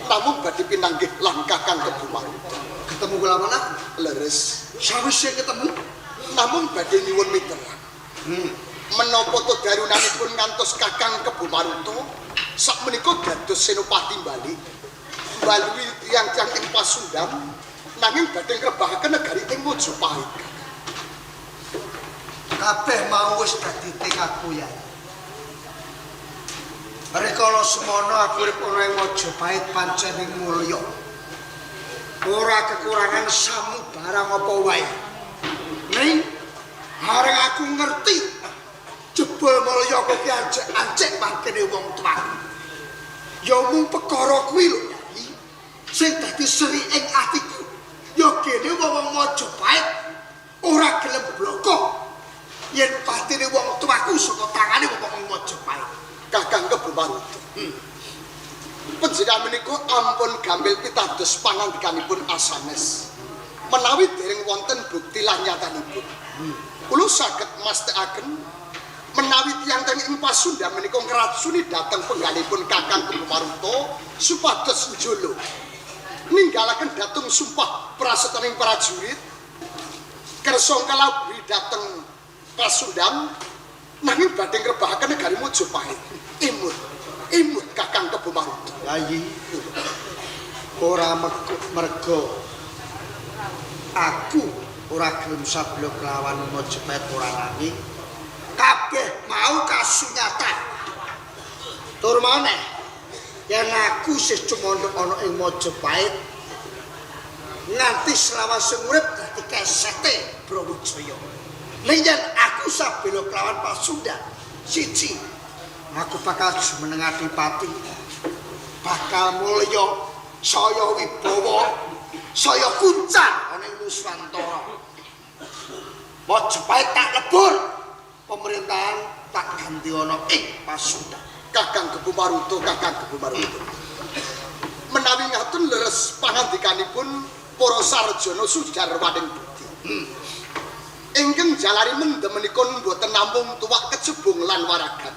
Namun badhe pinanggih lan Kakang Kebu Maruta. Ketemu kula mana? Leres. Sawise ketemu, namun badhe nyuwun miterak. Menapa to darunanipun ngantos Kakang Kebu Maruta sakmenika dados senopati Bali. Balui tiyang-tiyang ing Pasundan nanging badhe ngrebahaken negari ing Mojopahit. Kabeh mau wis dadi tekadku ya. Rikala semono aku urip ana ing Mojopahit pancen ing mulya. Ora kekurangan samu barang apa wae. Ning areng aku ngerti jebul mulya kowe ancek mangkene wong tuaku. Ya mung perkara kuwi lho Nyai. Sing dadi seri ing atiku. Ya kene wong Mojopahit ora gelem bloko yen patine wong tuaku saka tangane wong Mojopahit. Kakang Kebu Maruta. Panjenengan menika ampun gampil pitados pangandikanipun asanes. Menawi dereng wonten bukti lan nyatanipun. Kula saged mastekaken menawi tiyang-tiyang ing Pasundan menika ngracuni dhateng penggalipun Kakang Kebu Maruta supados njolo ninggalaken dhateng sumpah prasetening prajurit kersa kalabri dhateng Pasundan nanging badhe ngrebahaken negari Mojopahit. Imut Kakang Kebu Maruta. Yayi. Ora mergo aku ora gelem sablo kelawan Mojopahit ora nanging kabeh mau kasunyatan. Tur maneh yen aku sih cumandhuk ana ing Mojopahit nganti selawase urip dadi kesete Brawijaya. Ning yen aku sabelo kelawan Pasundan siji aku bakal jumeneng adipati, bakal mulya, saya wibawa, saya kuncang ana ing Nuswantara. Mojopahit tak lebur, pemerintahan tak ganti ana ing Pasundan. Kakang Kebu Maruta, Kakang Kebu Maruta. Menawi ngaten leres pangandikanipun para sarjana sudarwaning budi. Ingkang jalari mendem menika mboten namung tuwak kecebung lan waragan.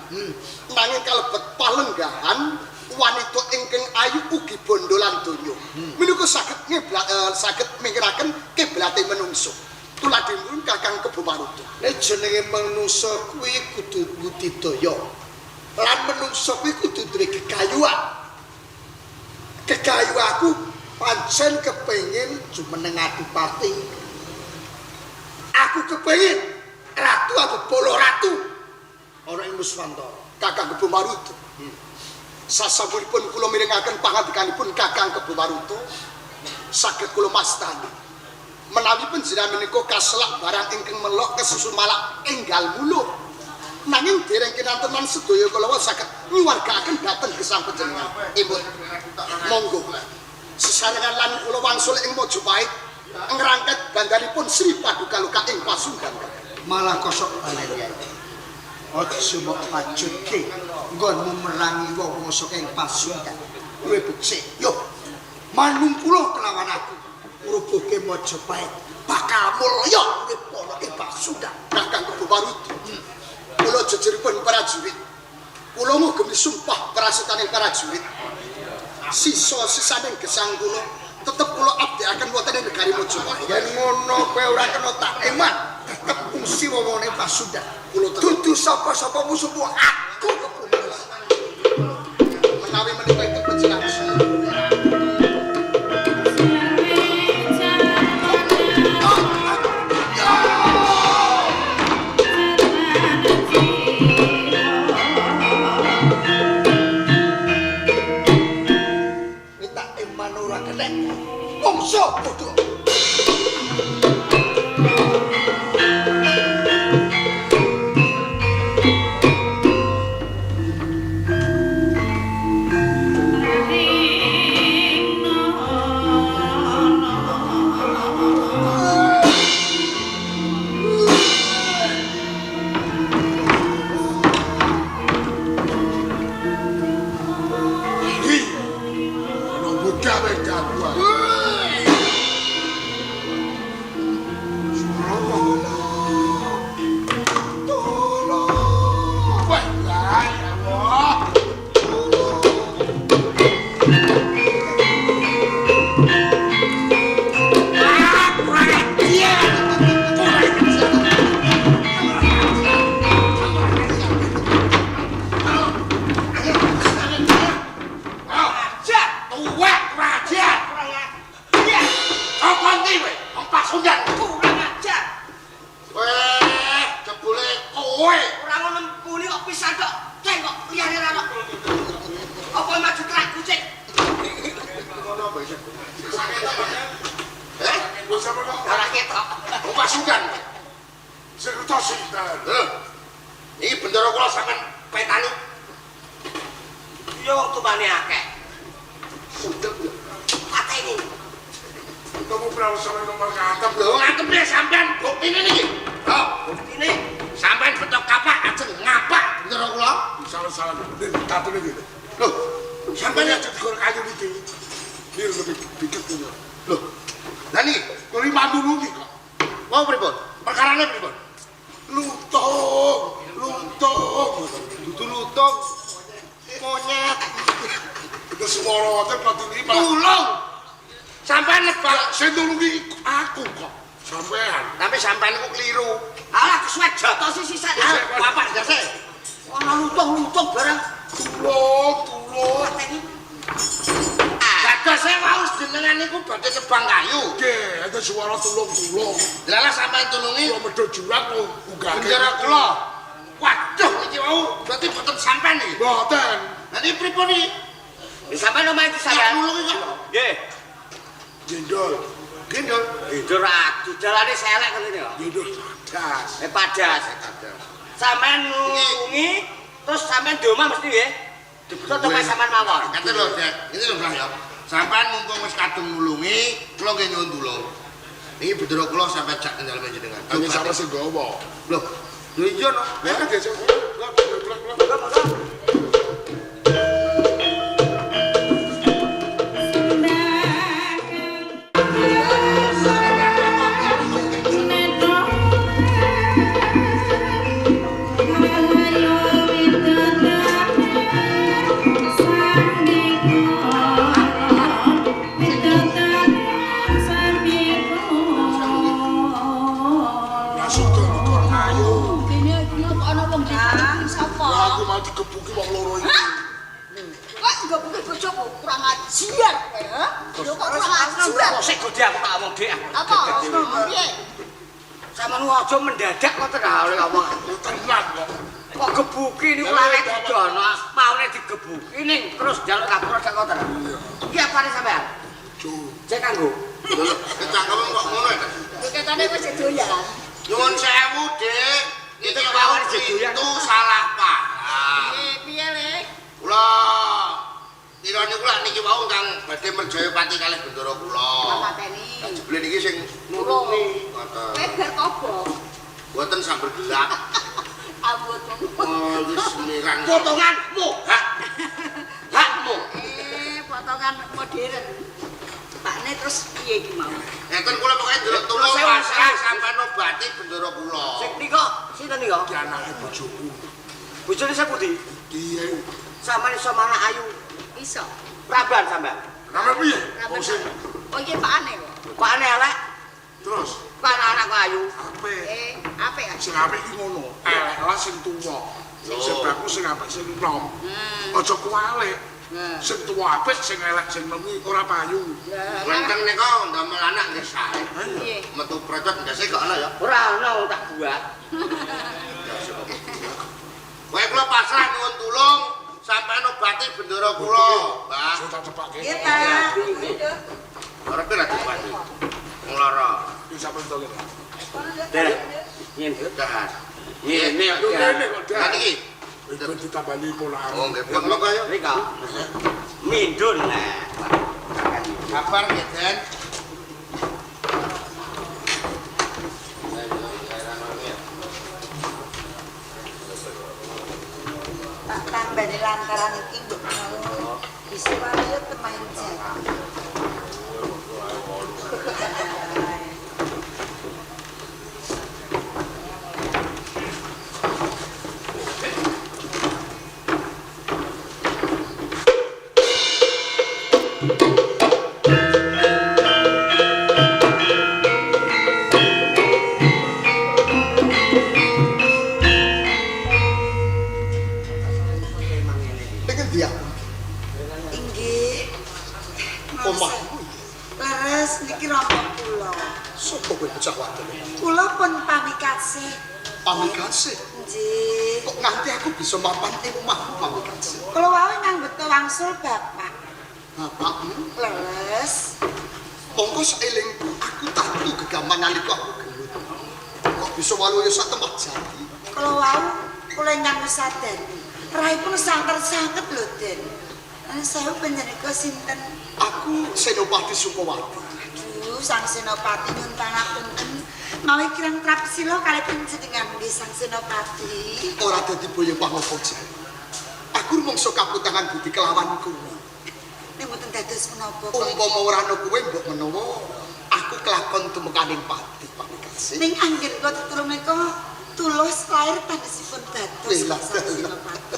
Nanging kalebet palenggahan wanita ingkang ayu ugi bondo lan donya. Menika saged saged mingkiraken kiblate menungso. Tuladipun Kakang Kebu Maruta. Nek jenenge menungso kuwi kudu budidaya. Lan menungso kuwi kudu duwe kekayuan. Kekayu aku pancen kepengin jumeneng adipati. Aku kepengin ratu aku bolo ratu ana ing Nuswantara. Kakang Kebu Maruta. Sasampunipun kula mirengaken pangandikanipun Kakang Kebu Maruta saged kula mastani. Menawi panjenengan menika kaselak barang ingkang melok kesusun malak enggal muluk. Nanging dereng kinantenan sedaya kula saged nyuwargaken dhateng gesang panjenengan. Ibu monggo sesarengan lan kula wangsul ing Mojopahit ngrangket bandhanipun Sri Paduka Loka ing Pasundan. Malah kosok balen ya. Aja mok pajutke nggonmu merangi wong saka ing Pasundan. Kowe becik, yo manungkula kelawan aku. Ngrubuhke Mojopahit bakal mulya urip ana ing Pasundan. Kakang Kebu Maruta. Kula jejeripun prajurit. Kula ngugemi sumpah prasetaning prajurit. Sisa-sisaning gesang kula tetep kula abdikaken wonten ing negari Mojopahit. Yen ngono kowe ora kena tak eman, tetep fungsi wewene Pasundan. Kula dudu sapa-sapa musuhmu aku kebunuh. Menawi menika ing panjenengan kowe. Ora ngono muni kok pisan kok. Ceng kok liyane ra. Apa maju terak kucing? Ngono apa iki? Wis apa kok? Ora ketok. Pasukan. Sekretaris sinten? Iki bendera kula sampean petani. Yo tumane akeh. Pateni. Kamu pernah sampe nomor ngantem Lho ngatemne sampean buktine niki. Lho, buktine sampean betok kapak ajeng ngapak bendera kula. salah-salah. Katune iki. Lho, Sampeyan aja digor kayu iki. Ini lebih dikit punya. Loh, lah niki kuli mandu nungi kok. mau pripun? Perkarane pripun? Lutung. Dudu lutung. Monyet. Itu semua orang pati ini malah. Tulung. Sampean nebak Sing nulungi aku kok. Sampean. tapi sampean iku kliru. Alah kesuwet jatuh sisa. Bapak jase. Ono lutung barang. Tulung. Pateni. Dadose wau jenengan niku badhe nebang kayu. Nggih, ada suara tulung. Lah sampean tulungi Kula medhot jurang kok unggah. bendera kula. Waduh iki wau berarti boten sampean iki. Mboten. Nanti pripun iki? Wis sampean omahe iki saya. Tulungi kok. Nggih. Jendol. Gendol. Gendol aku jalane selek ngene ya. Jendol padas. Padas. Sampean nulungi terus sampean di omah mesti nggih. Dibetot omahe sampean mawon. Ngaten lho, Dek. Ini lho, Mbah ya. Sampeyan mumpung wis kadung nulungi, kula nggih nyuwun tulung. Niki bendera kula sampe jak kendal panjenengan. Kami sama sing gowo. Lho, lho iya no. Ya kan desa. Masuk ke negor kayu. Lah aku mau dikebuki wong loro iki. Kurang ajar kowe, ha? Lho kok kurang ajar? Sik gede aku tak omong dhek. Apa? Piye? Sampeyan aja mendadak kok terhale ngomong. Tenan kok. Kok gebuki niku lare didono, maune digebuki ning terus njaluk kapura sak kotor. Iki apane sampean? Cuk. Cek kanggo. Lho, kecangkemen kok ngono ya. Ketane wis doyan. Nyuwun sewu, Dik. Itu Iki mawon wau jedoyan. itu salah paham. Piye, Lek? Kula kira niku lak niki wau kang badhe merjaya pati kalih bendera kula. Pateni. Jebule niki sing nulungi. Ngoten. Kowe bar kobong. Mboten sambil gelap. Ambutmu. Oh, wis mirang. Potonganmu, hak. Hakmu. Potongan modern. Pakne terus piye iki mau? Enten kula pokoke ndelok tulung Sewu, pasrah sewu. sampean obati bendera kula. Sing nika sinten nika? Iki anake bojoku. Bojone sepundi? Piye? Sampeyan iso mana ayu. Iso. Praban sampean. Nama piye? Ra Oh sing bener. Oh iki pakane kok. Kok aneh elek? terus Pan anak kok ayu. apik. Apik ya? Sing apik iki ngono. Elek lah sing tuwa. Sing bagus sing apik sing nom. Aja kuwalik. Sing tuwa apik sing elek sing nom iki ora payu. Lenteng nika ndamel anak nggih sae. Piye? Metu procot ndase kok ana ya. Ora ana wong tak buat. Kowe kula pasrah nyuwun tulung sampean obati bendera kula, Mbah. Sing tak cepake. Iya, Pak. Arepe ra dipati. Nglara. Iki sampean tolong. Derek. Nyen Dahar. ngene Lho kok. ngene kok Lah dah. niki. Wis ditambani polaan. Oh, nggih pun monggo ya. Rika. Mindun lah. Kabar nggih, Den. Tak tambani lantaran iki mbok mau bisa wae temain jaga. Iki dia Inggih. omahmu. Leres niki rombong kula. Sopo kowe bocah wadon? Kula pun pamikase. Pamikase. Injih. Kok nganti aku bisa mapan ing omahmu Pamikaze? Kula wau nyambut wangsul Bapak. Bapakmu Leres. mongko saelingku aku tatu gegaman nalika aku gelut. Kok bisa waluya sak tempat jati? Kula wau kula nyambut sadar. Raipun sanget-sanget lho, Den. Saya panjenengan sinten? Aku Senopati Sukawati. Aduh, Sang Senopati nyuwun pangapunten. Mawi kirang trapsila kali panjenengan nggih Sang Senopati. Ora dadi boyo pangapa jane. Aku rumangsa kaputangan budi kelawan kuwi. Nek mboten dados menapa kok. Umpama ora ana kuwi mbok menawa aku kelakon tumekaning pati Pamikaze. Ning anggir kula tutulung menika tulus lair tandesipun dados Lah, Sang Senopati.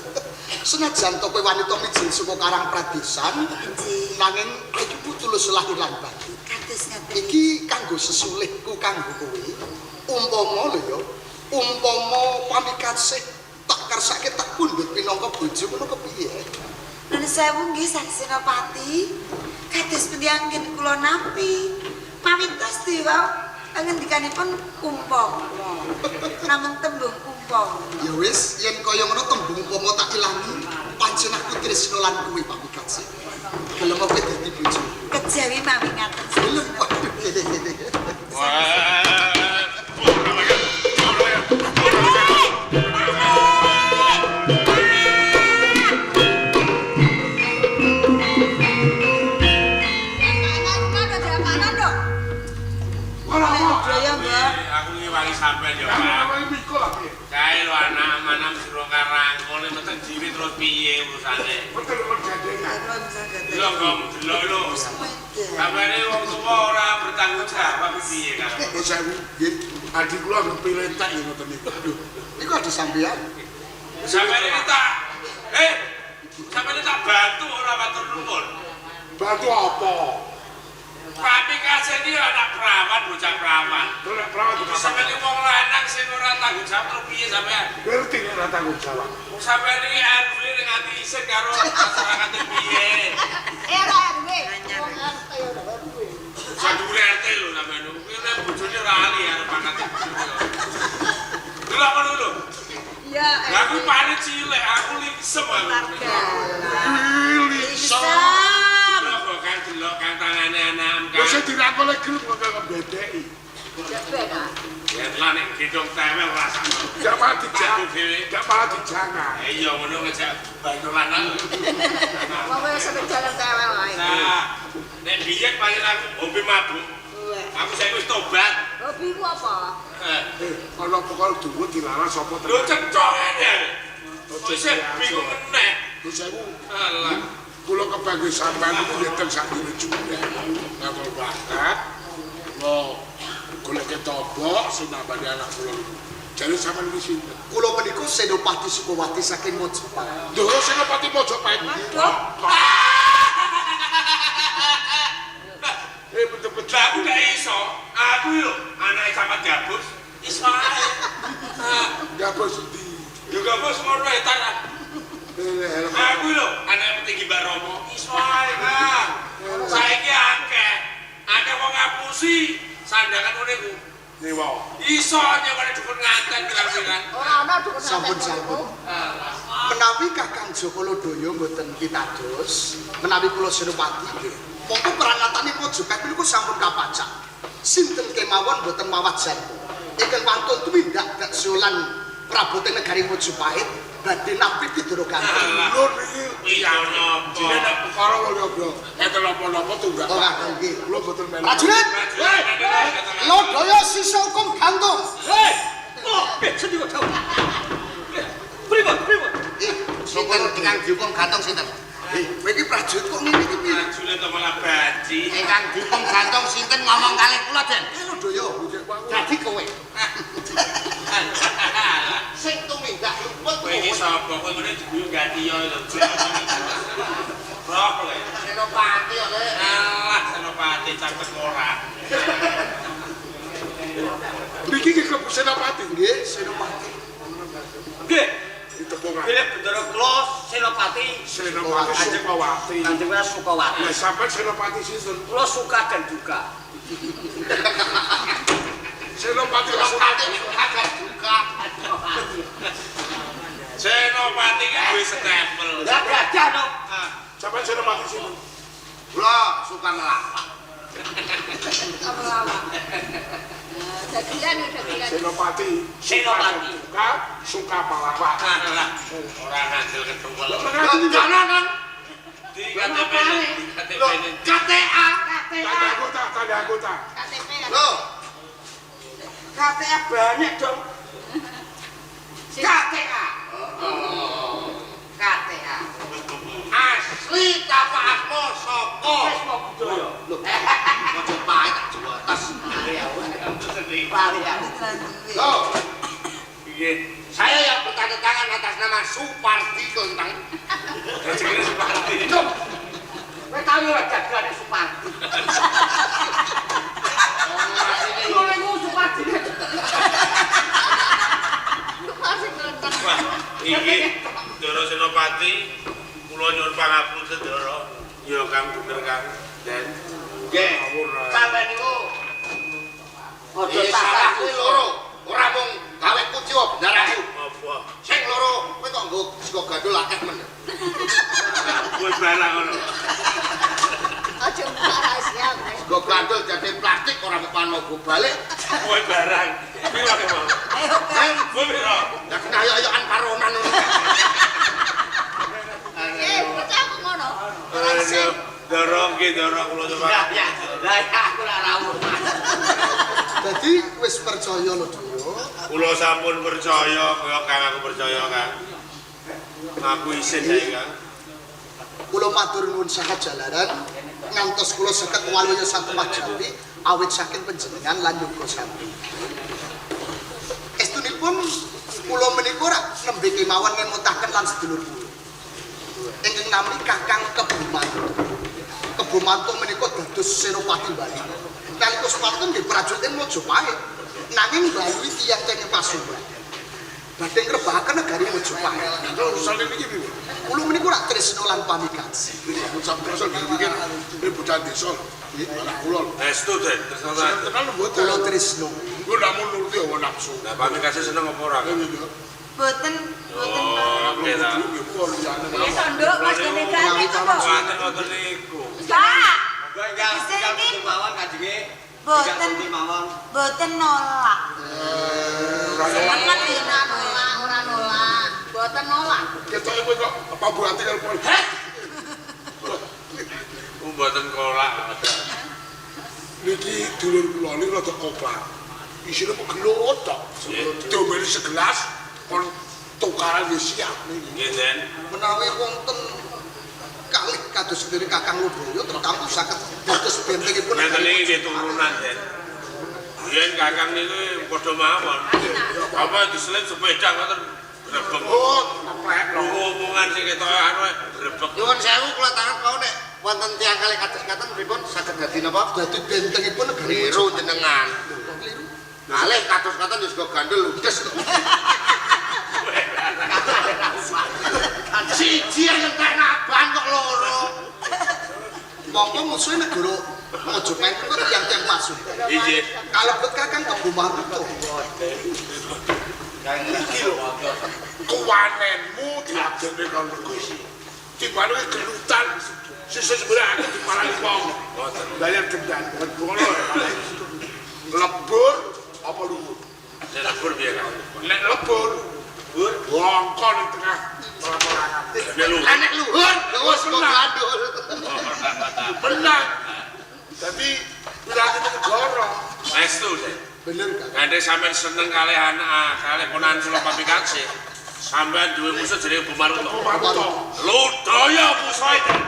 Senajan to kowe wanita mijil saka Karang Pradesan, Injih. nanging ayumu tulus lahir lan batin. Kados ngaten. Iki kanggo sesulihku kanggo kowe. Umpama lho ya, umpama Pamikaze tak kersake tak pundhut minangka bojo ngono kepiye? Nun sewu nggih Sang Senopati. Kados pundi anggen kula nampi. Pawintos dewa ngendikanipun umpama. Namung tembung umpama. Ya wis, yen kaya ngono tembung umpama tak ilangi, pancen aku tresna lan kowe Pamikaze. Gelem kowe dadi bojo. Kejawi mawi ngaten Sang Gelem. Senopati. Aku ngewangi sampean ya, Pak. Kae lho anak manam sira karangkul meten dhewe terus piye urusane? Lho kok delok lho. Sampeyan wong tuwa ora bertanggung jawab piye kan? Kok sewu nggih adik kula ngepil entek ya ngoten niku. Aduh, Iku ada sampean. Sampeyan iki sampeyan tak bantu ora matur nuwun. bantu apa? Pamikaze iki anak perawan, bocah perawan. Ora perawat iki Sampeyan iki wong lanang sing ora tanggung jawab terus piye sampeyan? ngerti nek ora tanggung jawab. Sampeyan iki RW ning ati isin karo masyarakat piye? Era RW. Sadure RT lho sampeyan. Kuwi nek bojone ora ali arep pangkat bojone. Lha apa lho? Ya. Lah kuwi paling cilik, aku lingsem aku. Bisa. Lho kok kan delok kan tangane anak kan. Wis dirakole grup kok ngebedeki. Ya lah nek gedung tewel rasane. Gak malah dijang. Dhewe. Gak malah dijangan. Iya ngono ngejak bantu lanang. Mau wis sampe jalan tewel wae. Nah, nek biyen paling aku hobi mabuk. Aku saiki wis tobat. Hobimu apa? Ana pokok dhuwur dilarang sapa Lho cecok ngene. Wis bingung meneh. Lho sewu. Alah. Kula kebangge sampean niku ngeten sak dene juga. Ngapal bakat. Lo golek ketobok sing nambani anak kula niku. Jare sampean iki sinten? Kula menika Senopati Sukawati saking Mojopahit. Lho Senopati Mojopahit. Betul-betul aku gak iso. Aku lho anake Camat Gabus. Iso ae. Gak bos ndi. Yo Gabus ngono etan. Aku lho anake petinggi Mbak Romo. Iso ae. Saiki akeh. Akeh wong ngapusi sandangan ngene ku. Niwa. Iso nyewani dukun nganten pirang-pirang. Ora ana dukun. Sampun. Menawi Kakang Joko Lodoyo mboten pitados, menawi kula Senopati nggih. Monggo perangatane Mojopahit niku sampun kapacak. Sinten kemawon mboten mawajan. Ingkang wantun tumindak daksulan prabote negari Mojopahit badhe nampi Widoro Gandeng. Lho niki Iya napa? jenenge perkara lho. Enten napa-napa tunggak. Ora nggih. Kula boten melu. Prajurit, Lodoyo sisa hukum gantung. Sedih kok jauh. Pripun? Sinten ingkang dihukum gantung sinten? Kowe iki prajurit kok ngene iki piye? Prajurit to malah baji. Ingkang dihukum gantung sinten ngomong kalih kula, Den. Lodoyo. Dadi kowe. Sing tumindak luput Kowe iki sapa? Kowe ngene diguyung ganti yo lho. Roh kowe. Senopati oleh. Alah Senopati cakep ora. Niki ki Kebu Senopati. Nggih, Senopati. Nggih. Ditepungan. Bilih Bendara kula Senopati Senopati Sukawati. Kanjeng Sukawati. Lah sampean Senopati sinten? Kula suka dan duka. Senopati Senopati niku agak duka. suka melawak. Lawak. Dagelan ya dagelan. Senopati. Senopati. Suka melawak. Ora ngandel ketemu. Jangan. Di KTP ini. KTA. Tanda anggota. KTP kan. Loh, KTA banyak dong. KTA. KTA. asli apa asmo soko. Budaya. Loh, ojo pahit tak juatas. Loh, saya yang bertanda tangan atas nama Supardi Kelentang. Loh, kowe tau ora jagane Supardi. Lho niku Supardi. Iki Doro Senopati kula nyuwun pangapunten Doro. Ya Kang bener Kang. Den Nggih, sampeyan niku Aja salah salah kuwi loro. Ora mung gawe kunci wae bendaraku. apa? Sing loro kowe kok nggo sego gandul akeh men. Kowe barang ngono. Aja buka rahasia. Sego gandul dadi plastik ora kepan mau go balik. Kowe barang. Piro ke mau? Kowe piro? Lah kena ayo-ayoan paronan ngono. Bocah kok ngono. Doro nggih Doro kula coba. Ya, lah aku ora rawuh. Jadi wis percaya lho Doro. Kula sampun percaya kaya Kang aku percaya Kang. Aku isin sae Kang. Kula matur nuwun sangat jalaran ngantos kula saged waluya satu Jawi awit saking panjenengan lan yoga sami. Estunipun kula menika rak nembe kemawon ngemutaken lan sedulur kula. Ingkang nami Kakang Kebumanto. Kebumanto menika dados Senopati Bali. Nalika semanten nggih prajurit Mojopahit nanging mbalui tiyang-tiyang Pasuruan. Badhe ngrebahaken negari Mojopahit. Terus niki piye? Kula menika rak tresna lan pamikaji. Aku sampe rasa mikir ini bocah desa. Anak kula. Estu Den, terus Tenan mboten. Kula tresna. Kuwi namun nuruti hawa nafsu. Lah pamikase seneng apa ora? Boten Oh, oke ta. Wis nduk Mas dene ganti kok. Wonten ngoten niku. Pak. Sing mawon kajenge. boten nolak. Semangat ora nolak, ora nolak. Boten nolak. Ketoke kowe kok apa buate telepon. Mboten kolak. Niki dulur kula niki rada koplar. Isine kok gelut tok. Domel segelas kon tukaran wis siap niki. Nggih Den. Menawi wonten kalih kados sendiri Kakang Luboyo tertampu saged dados bentengipun. Ngeten iki nggih turunan Den. Yen Kakang niku padha mawon. Apa diselit sepeda ngoten rebek. Oh, plek lho. Hubungan sing ketok anu rebek. Nyuwun sewu kula tangan kau nek wonten tiyang kalih kados ngaten pripun saged dadi napa? Dadi bentengipun negeri Kliru jenengan. Kalih kados ngaten wis go gandul ludes. Siji yang entek naban kok loro. Monggo musuhe negara Mojopahit kok tiyang-tiyang masuk. Inggih. Kalebet Kakang Kebumanto. Iki lho. Kuwanenmu diadene karo Gusti. Dibane gelutan sisa sebelah aku diparani wong. Bayar dendam bukan bola. Lebur apa luhur? Nek lebur piye Kang? Nek lebur Bur, wongkon di tengah perangan. Anak luhur, wis kok gandul. Benar. Jadi wilayah negara. Estu Den. Bener Kang. Nganti sampean seneng kalih anak, kalih ponakan kula pamikaji. Sampean duwe musuh jenenge Bumaruto. Bumaruto. Ludaya musuhe Den.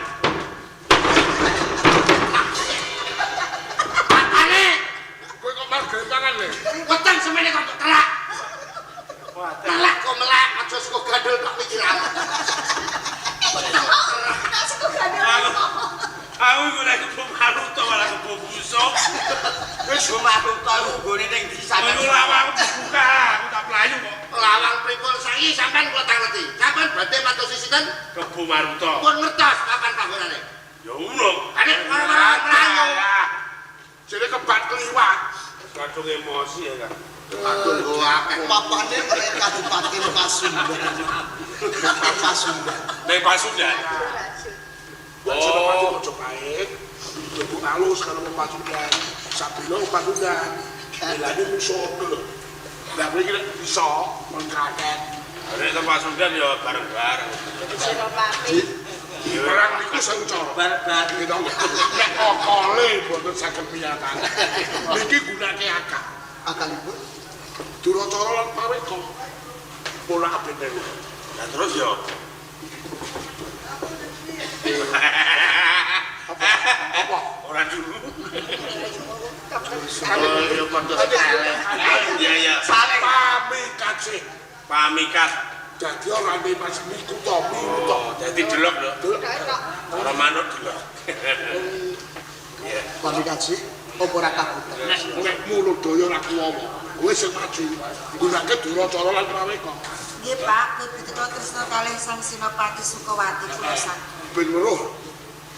Ane, Kowe kok mar gempangan le. weteng semene kok telak. Telak kok melak aja sego gandul tak pikiran. Aku iku nek Bumaruto malah kebo busuk. Wis Bumaruto iku nggone ning ndi sampeyan. Aku lawang buka, aku tak playu kok. Lawang pripun saiki sampean kula tangleti. Sampean badhe matur sisiten Ke Bumaruto. pun ngertos kapan panggonane. Ya urung. Ane mlayu. Jadi kebat keliwat. Kadung emosi ya Kang. Aduh akeh. Papane mereka Kabupaten Pasundan. Pasundan. Nek Pasundan. Buat Senopati Mojopahit. Ibu halus kalau mau Pasundan. Sabino Pasundan. Bilangnya musuh dulu. Nah, begini bisa mengkaget. Nek ke Pasundan ya bareng-bareng. Perang niku sing cara. Bareng-bareng. Nek kokole boten saged miyatan. Niki gunake akal. Akalipun Duracara lan Paweka. Pola abene. Lah terus ya. Apa? Ora dulu. Oh, ya padha sekali. Iya ya. Pamikatsih. Pamikat. Dadi ora ndek Mas niku to. Oh, dadi delok lho. Ora manut delok. Iya. pamikatsih apa ora kabut. Nek mulut daya ora kuwowo. Wis sing maju. Gunake Duracara lan Paweka. Nggih, Pak, kula tresna kalih Sang Sinopati Sukawati kula sakit. Ben weruh.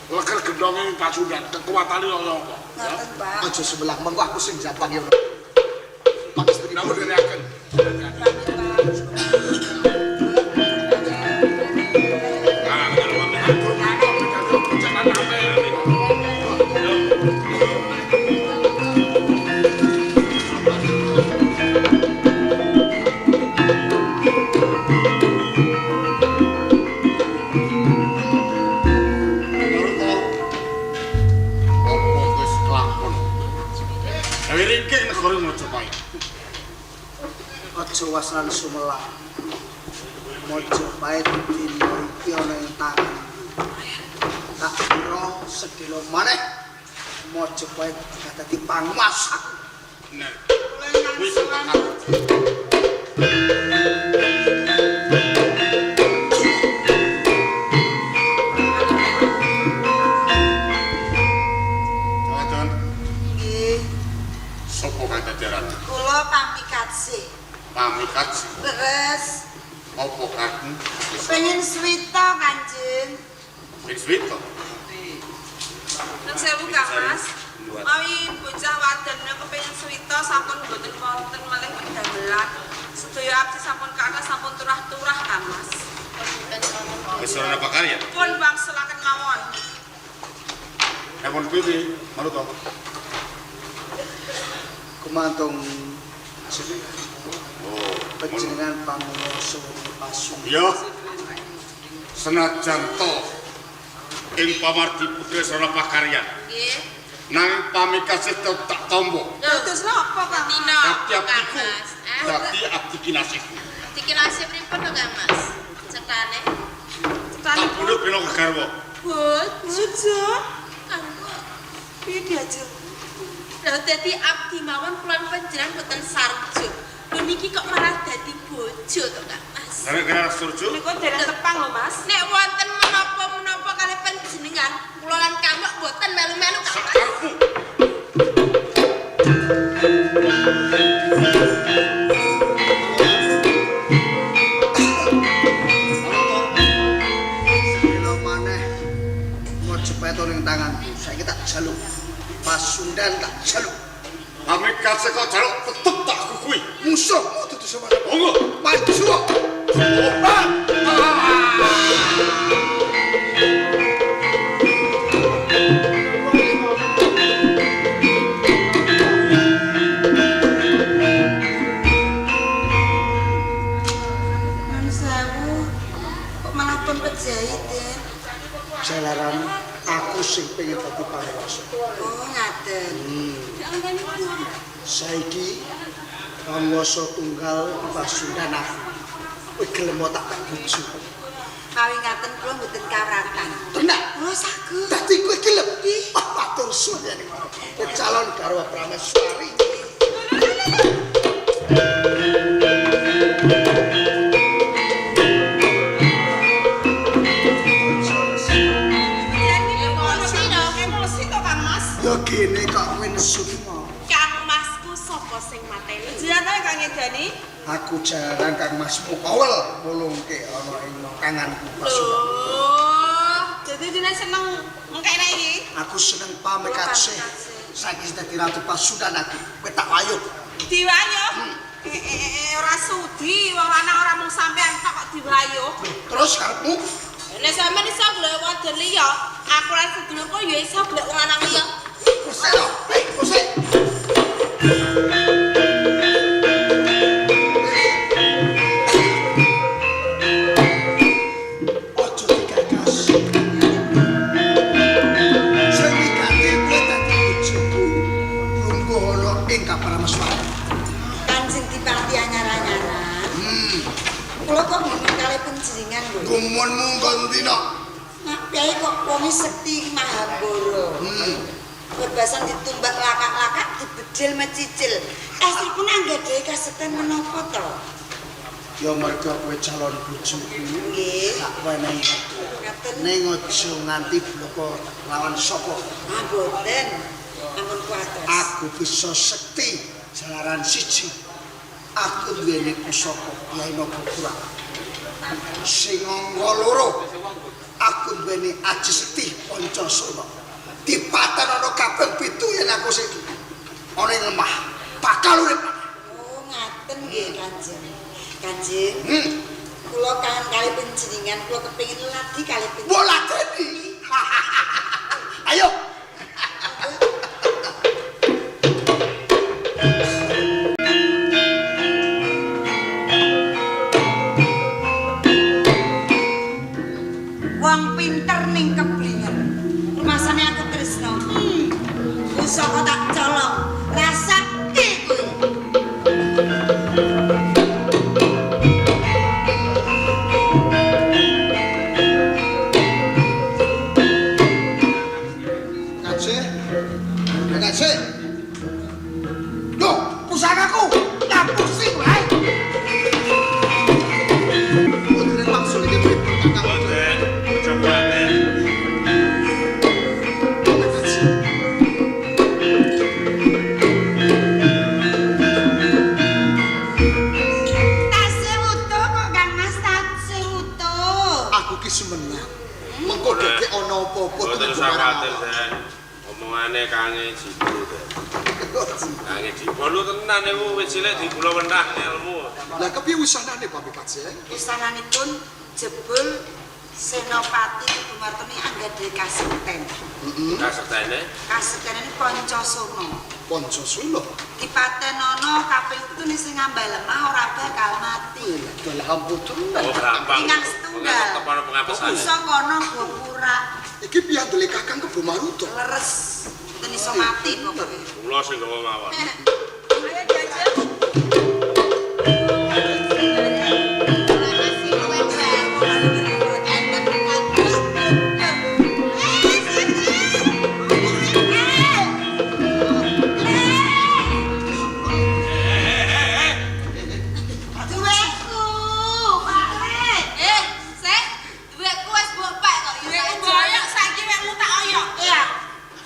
Leker gendonge Pasundan kekuatane kaya apa? Ngoten, Pak. Aja sebelah mengko aku sing jabang ya. Pangestri Namun dhereaken. Ah, kalau pamit. Ringking negara Mojopahit. aja wasran sumelang. Mojopahit dina iki ana ing tangan. Tak kira sedina maneh Mojopahit dadi panguasa. Bener. Wis tenan. Jalan. Nggih, Sopo kang dadi ratu? kula pamikatsih. Pamikatsih. Leres, Apa kang? pengen swita Kanjeng. Sing swita. Nun sewu Kang Mas. Mawi bocah wadon kepengin swita sampun mboten wonten malih pendamelan. Sedaya abdi sampun kana sampun turah-turah Kang Mas. Wis ora pakarya. Pun bangsulaken mawon. Epon pilih, manut to. Kumantung Oh, panjenengan panguwasa Pasundan. iya. Senajan to ing pamardi putra sora pakaryan. Nggih. Nang pamikatsih tak tampa. Terus napa Kang? Dina Dadi abdiku. Dadi abdi kinasihku. Dikinasi pripun to Kang Mas? Cekane. Tak bunuh pira garwa. Bot, sujo. Kang. Piye diajeng? Lha dadi abdi mawon kula panjenengan boten sarjo. Lho niki kok malah dadi bojo to Kang Mas? Gara-gara surjo. Niku dereng tepang lho Mas. Nek wonten menapa-menapa kalih panjenengan, kula lan kamuk boten melu-melu Kang Mas. Sakarku. Sedina maneh Mojopahit ning tanganku. Saiki tak jaluk Pasundan tak jaluk. Pamikatsih kok jaluk tetep tak kukui. Musuhmu dudu semana. Monggo. Maju. Nun sewu, kok malah pun pejahit, Den? Jalaran aku sing pengen dadi panguwasa. Oh, ngaten. Saiki panguwasa tunggal Pasundan aku. Kowe gelem tak bojo. Mawi ngaten kula mboten kawratan. Tenan. Kula saged. Dadi kowe gelem. Matur suwun ya niku. Calon garwa Prameswari. Emosi to Kang Mas. Ya gene kok kowe nesu mau. Kang Masku sapa sing mateni? Jenenge Kang Edani? Aku jarang Kang Mas Mukawel mulungke ana ing tanganku Pasundan. Loh, jadi jenenge seneng mengkene iki. Aku seneng pamikatsih. Saiki dadi ratu Pasundan aku. Kowe tak wayuh. Diwayuh. Ora sudi wong lanang ora mung sampean tok kok diwayuh. Terus karepmu Nek sampeyan iso golek wadon liya, aku lan sedulurku ya iso golek wong lanang liya. Kuselo, kusel. Ojo digagas. Sing wigati kowe dadi bojoku. Lungguh ana ing kapramasmaran. Kanjeng Dipati anyar-anyaran. Kula kok ngomong kali penjenengan lho. Gumunmu kontina. Piye kok wong sekti Mahambara. Bebasan ditumbak lakak-lakak dibedil mecicil. Estripun anggadhahi kasetan menapa to? Ya mergo kowe calon bojoku. Nggih. Tak wenehi. Ngaten. Ning aja nganti bloko lawan sapa. Ah boten. Ampun kuatos. Aku bisa sekti jalaran siji. Aku duweni pusaka Kyai Nagapura. Sing angka loro. Aku duweni Aji Sekti Pancasona. Dipaten ana kaping 7 yen aku sing ana ing lemah. Bakal urip. Oh, ngaten nggih Kanjeng. Kanjeng. Kula kangen kali panjenengan, kula kepengin lagi kali panjenengan. Bola deni. Ayo. Wong pinter ning keblinger. Rumasane aku tresno. Pusaka tak colong. Rasake kowe. Ngajih. Ngajih. Loh, pusakaku. Ngapusi wae. Mboten maksud iki pripun, Kakang? Boten, coba ten. Tasih utuh kok Kang Mas, tasih utuh. Aku ki semenang. Mengko dek ana apa-apa Boten tuku usah barang kuwatir, awak. Den. Omongane Kange Jibo, Den. Kange Jibo lu tenan niku wis cilik dikula wenah ilmu. Lah kepiye usanane Pak Kajeng? Istananipun jebul Senopati Kumarteni anggadhahi kasekten. Kasetene Kasekten ini Pancasona. Pancasona. Dipatenono kaping 7 sing ngambal lemah ora bakal mati. Dalah ampun tenan. oh gampang. Ingang setunggal. Tepan pengapesan. Bisa kono gopura Iki piyandele Kakang Kebo Maruta. leres. Ten iso mati pokoke. Kula sing gawa mawon. Ayo diajak. Duweku, Pak Lek. Sek, duwekku wis bopek kok ya. Duwekku boyok saiki wekmu tak oyok. Iya.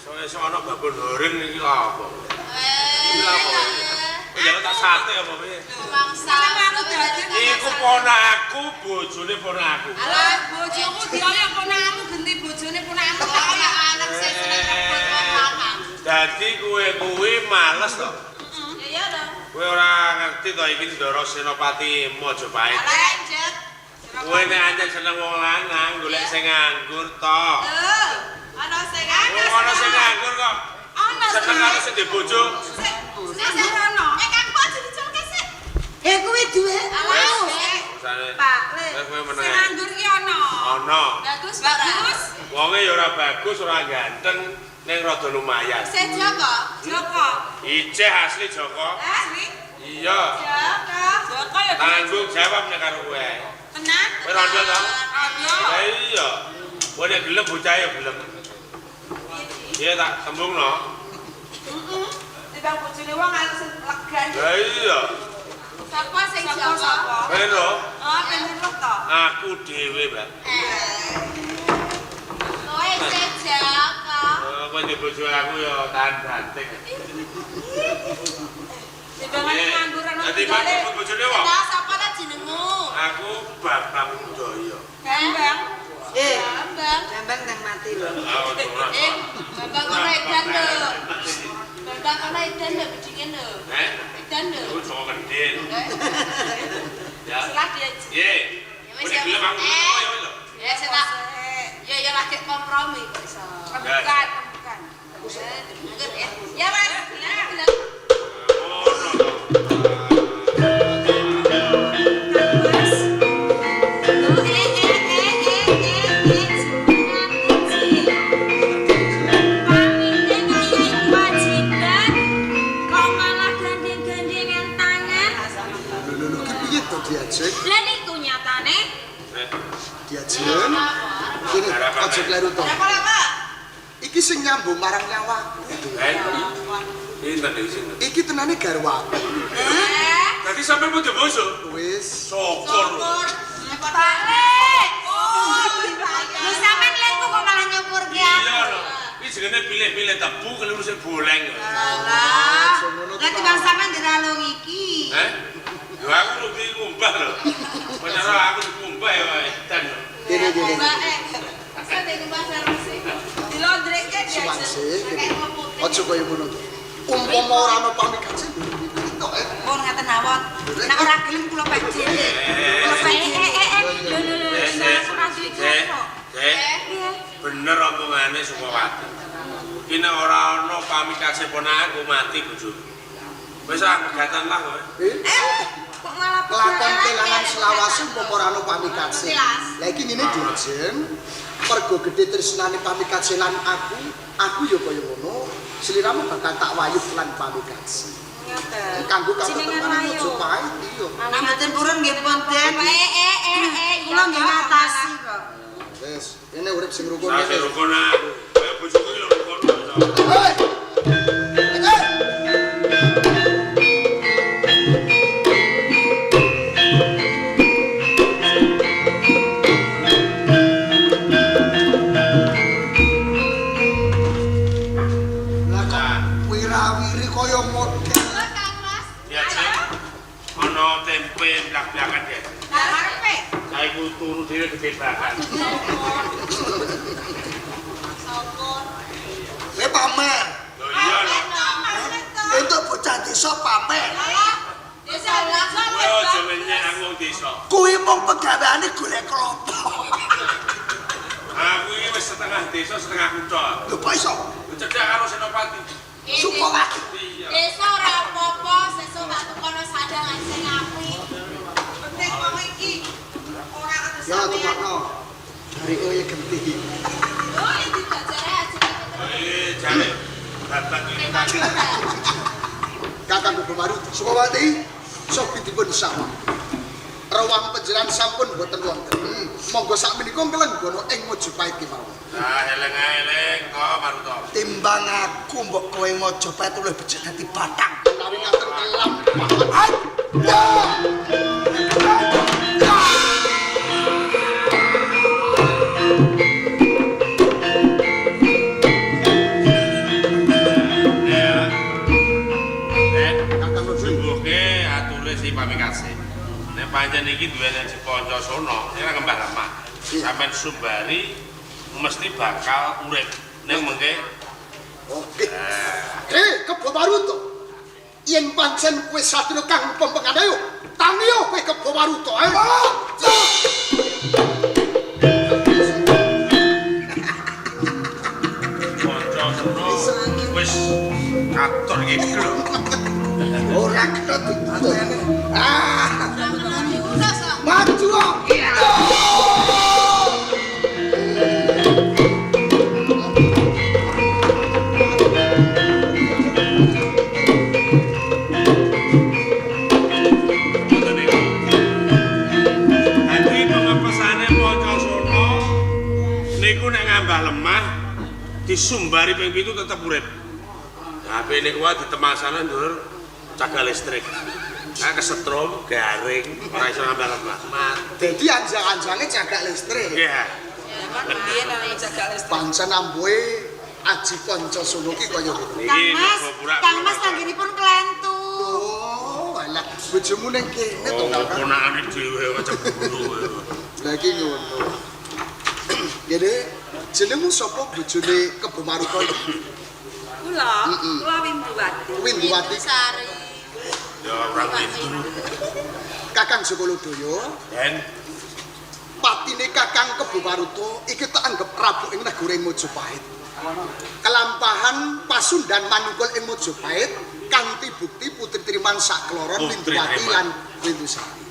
Soale ana babon horeng iki lho apa? Iki lho apa? Ya tak sate apa piye? Mangsa aku dadi. Iku ponakku, bojone ponakku. Alah, bojomu dioyok ponakmu genti bojone ponakmu. Kaya anak sing seneng rebut wong lanang. Dadi kowe kuwi males to. Ya ya to. Kowe ora ngerti to iki Ndara Senopati Majapahit. Alah, Jet. Kowe nek anjen seneng wong lanang golek sing nganggur to. Ana sing Ono sing nganggur kok. Ana Seneng karo sing duwe bojo. Sik ono. Kang kok diculke sik. Kuwi duwe. Alah, Sek. Usane. Pak Lek. Wis kowe Sing meneng. nganggur ki ono. Ono. Bagus, bagus. Wonge ya ora bagus, ora ganteng, ning rada lumayan. Sik Joko. Joko. Ijeh asli Joko. Asli. Iya. Joko. Joko ya Tanggung jawab nek karo kowe. tenan. Kowe rondo to? Rondo. Ya iya. Kowe nek gelem bocah ya gelem. Iya tak tembungno. Dibang bojone wong arep lega. Ya iya. Sapa sing Joko? Pero Oh, pengen to. aku dhewe, Mbak. Kowe sing Joko. Kowe di bojo aku ya tahan banting. Dibang nganggur ana Dadi Mbak bojone wong. Lah sapa ta jenengmu? Aku Bambang Daya. Bambang. Bambang. Bambang. Bambang nang mati lho. Bambang ora edan lho. Bambang ora edan lho bedingen lho. Edan lho. Aku Jawa Kendil. Ya. Selat dia. Ye. Wis gelem aku ngomong ya wis lho. Ya, saya tak ya lagi kompromi kok iso. Rembukan. Ya Mas, bener. Lah niku nyatane. Diajen. Kene aja kleru to. Apa? Iki sing nyambung marang nyawa. Iki tenane garwaku. Dadi sampe mau deboso. Wis Syukur. Balik. Lu sampean lek kok malah nyukur ki Iya lho. Iki jenenge pilih-pilih tebu keluru sing boleng. Lah, lah timbang sampean diralung iki. Yo aku lebih ngumbah lho. Bener aku ngumbah ya edan. kene. Saya ning pasar sih. Di laundryke dia. Suwase kene. Aja koyo ngono. Umpama ora ana pamikasan tok Pun ngaten mawon. Nek ora gelem kula pek dhewe. Kula pek Bener omongane Sukawati. Iki nek ora ana pamikase ponakku mati bojoku. Wis aku gatan lah kowe. kok malah kelakon kelangan selawase umpama ora ana pamikase. Lah iki ngene Dirjen. Mergo gedhe tresnane pamikase lan aku ya kaya ngono. Sliramu bakal tak wayuh lan pamikase. Ngoten. Kanggo kanggo Jenengan tenan wayu. aja pahit iya. Nek mboten purun nggih ponten. Kula nggih ngatasi kok. Wes, kene urip sing rukun. Nah, sing rukun aku. Kaya bojoku iki lho rukun. Hei! Wirawiri kaya model. Ya, Cek. Ana tempe blak-blakan ya. Karepe. Saya ku turu dhewe gede banget. Kowe pamer. Lho iya lho. Entuk bocah desa pamer. Desa langsung. Kowe aja menyek aku wong desa. Kuwi mung pegaweane golek klopo. Aku iki wis setengah desa, setengah kutha. Lho kok iso? Cedhak karo Senopati. Sukawati. Iya. Desa ora apa-apa, sesuk tak tukono sandangan sing apik. Penting wong iki ora ada Ya sampean. tukakno. Dari kowe genti. Oh, iki jajare aja. Jare. Bapak iki tadi. Kakang Baru Sukawati sok dipun sawah. Rawang panjenengan sampun boten wonten. Monggo sakmenika kelenggono ing Mojopait kemawon. Nah, eleng-eleng kok Maruto. Timbang aku mbok kowe Mojopait luwih becik dadi batang. Menawi ngaten kelam. Sembuhke atule si pamikase. Nek pancen iki duwene si Pancasona, ora kembah lemah. Sampeyan Sumbari mesti bakal urip. Ning mengke Oke. Kebo Maruto. Yen pancen kowe satria kang pempengan ayo, tangiyo kowe Kebo Maruto. Pancasona wis katon iki lho. Ora ketut. Ah, Diurus kok. maju. Ngoten iki. Dadi pengepesane Pancasona niku nek ngambah lemah disumbari ping 7 tetep urip. HP niku wae ditemasane ndur cagak listrik. Nah, kesetrum, garing, ora iso ngambah lemah. Mati. Dadi anjang-anjange cagak listrik. Iya. Biyen ana jaga listrik. Pancen ambuhe Aji Pancasona ki kaya ngono. Kang Mas tanggenipun klentu. Oh, alah bojomu ning kene to, Oh, Kakang. ponakane dhewe macam guru. Lah iki ngono. Gede, jenengmu sapa bojone Kebo Maruto iki? Kula Winduwati. Winduwati. Sari. Ya ora pintu. Kakang Sukolodaya, Den, patine Kakang Kebuwaruta iki tak anggap rabu ing negara Mojopahit. Kelampahan Pasundan manungkul ing Mojopahit kanthi bukti Putri Triman sakloron Winduwati lan Windusari.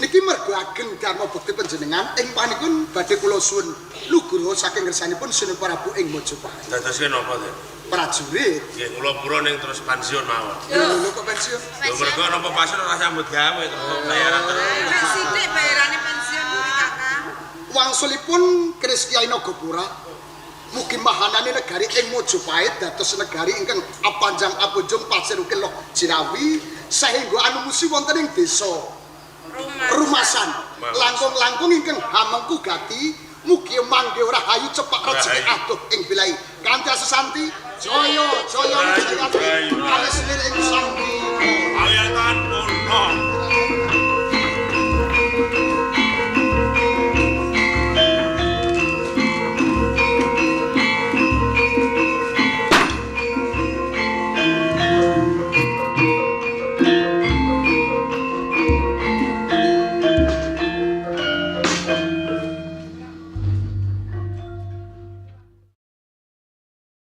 Niki mergo ageng dharma bukti panjenengan ing panikun badhe kula suwun nugraha saking ngersanipun Sunan Prabu ing Mojopahit. Dados napa to? Prajurit. Nggih kula purun ning terus pensiun mawon. Lho kok pensiun? Lho mergo napa pasien ora sambut gawe terus bayaran terus. Nek sithik bayarane pensiun kuwi Kakang. Wangsulipun Kris Kyai Nagapura mugi mahanane negari ing Mojopahit dados negari ingkang apanjang apunjung pasir ukil loh Jirawi sehingga anumusi wonten ing desa Rumasan langkung-langkung ingkang hamengku gati mugi mangke ora hayu cepak rejeki adoh ing bilai kanthi asesanti jaya jaya